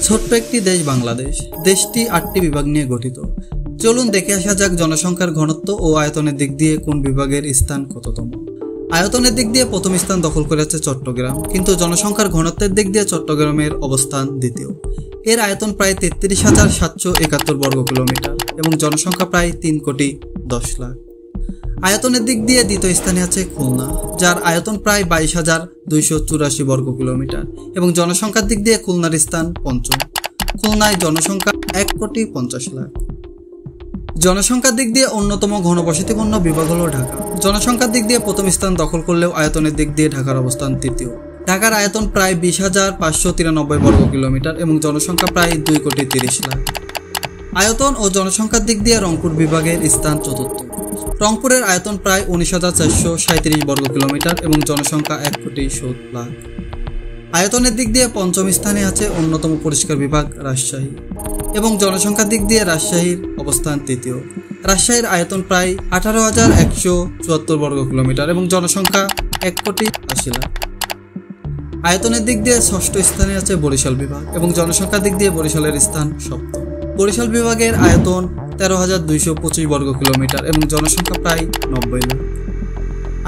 ছোট্ট একটি দেশ বাংলাদেশ। দেশটি 8টি বিভাগ নিয়ে গঠিত। চলুন দেখে আসা যাক জনসংখ্যার ঘনত্ব ও আয়তনের দিক দিয়ে কোন বিভাগের স্থান কততম। আয়তনের দিক দিয়ে প্রথম স্থান দখল করেছে চট্টগ্রাম, কিন্তু জনসংখ্যার ঘনত্বের দিক দিয়ে চট্টগ্রামের অবস্থান দ্বিতীয়। এর আয়তন প্রায় 33,771 বর্গ কিলোমিটার এবং জনসংখ্যা প্রায় 3,10,00,000। আয়তনের দিক দিয়ে দ্বিতীয় স্থানে আছে খুলনা, যার আয়তন প্রায় 22,284 বর্গ কিলোমিটার এবং জনসংখ্যার দিক দিয়ে খুলনার স্থান পঞ্চম। খুলনায় জনসংখ্যা 1,50,00,000। জনসংখ্যার দিক দিয়ে অন্যতম ঘনবসতিপূর্ণ বিভাগ হল ঢাকা। জনসংখ্যার দিক দিয়ে প্রথম স্থান দখল করলেও আয়তনের দিক দিয়ে ঢাকার অবস্থান তৃতীয়। ঢাকার আয়তন প্রায় 20,593 বর্গ কিলোমিটার এবং জনসংখ্যা প্রায় 2,30,00,000। আয়তন ও জনসংখ্যার দিক দিয়ে রংপুর বিভাগের স্থান চতুর্থ। রংপুরের আয়তন প্রায় 19,437 বর্গ কিলোমিটার এবং জনসংখ্যা 1,70,00,000। আয়তনের দিক দিয়ে পঞ্চম স্থানে আছে অন্যতম পরিষ্কার বিভাগ রাজশাহী এবং জনসংখ্যার দিক দিয়ে রাজশাহীর অবস্থান তৃতীয়। রাজশাহীর আয়তন প্রায় 18,174 বর্গ কিলোমিটার এবং জনসংখ্যা 1,80,00,000। আয়তনের দিক দিয়ে ষষ্ঠ স্থানে আছে বরিশাল বিভাগ এবং জনসংখ্যার দিক দিয়ে বরিশালের স্থান সপ্তম। বরিশাল বিভাগের আয়তন 13,225 বর্গ কিলোমিটার এবং জনসংখ্যা প্রায় 90,00,000।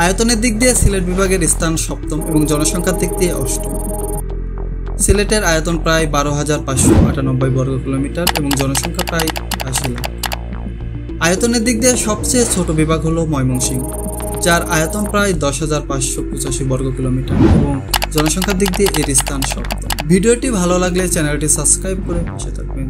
আয়তনের দিক দিয়ে সিলেট বিভাগের স্থান সপ্তম এবং জনসংখ্যার দিক দিয়ে অষ্টম। সিলেটের আয়তন প্রায় 12,598 বর্গ কিলোমিটার এবং জনসংখ্যা প্রায় 80,00,000। আয়তনের দিক দিয়ে সবচেয়ে ছোট বিভাগ হলো ময়মনসিংহ, যার আয়তন প্রায় 10,585 বর্গ কিলোমিটার এবং জনসংখ্যার দিক দিয়ে এর স্থান সপ্তম। ভিডিওটি ভালো লাগলে চ্যানেলটি সাবস্ক্রাইব করে পাশে থাকবেন।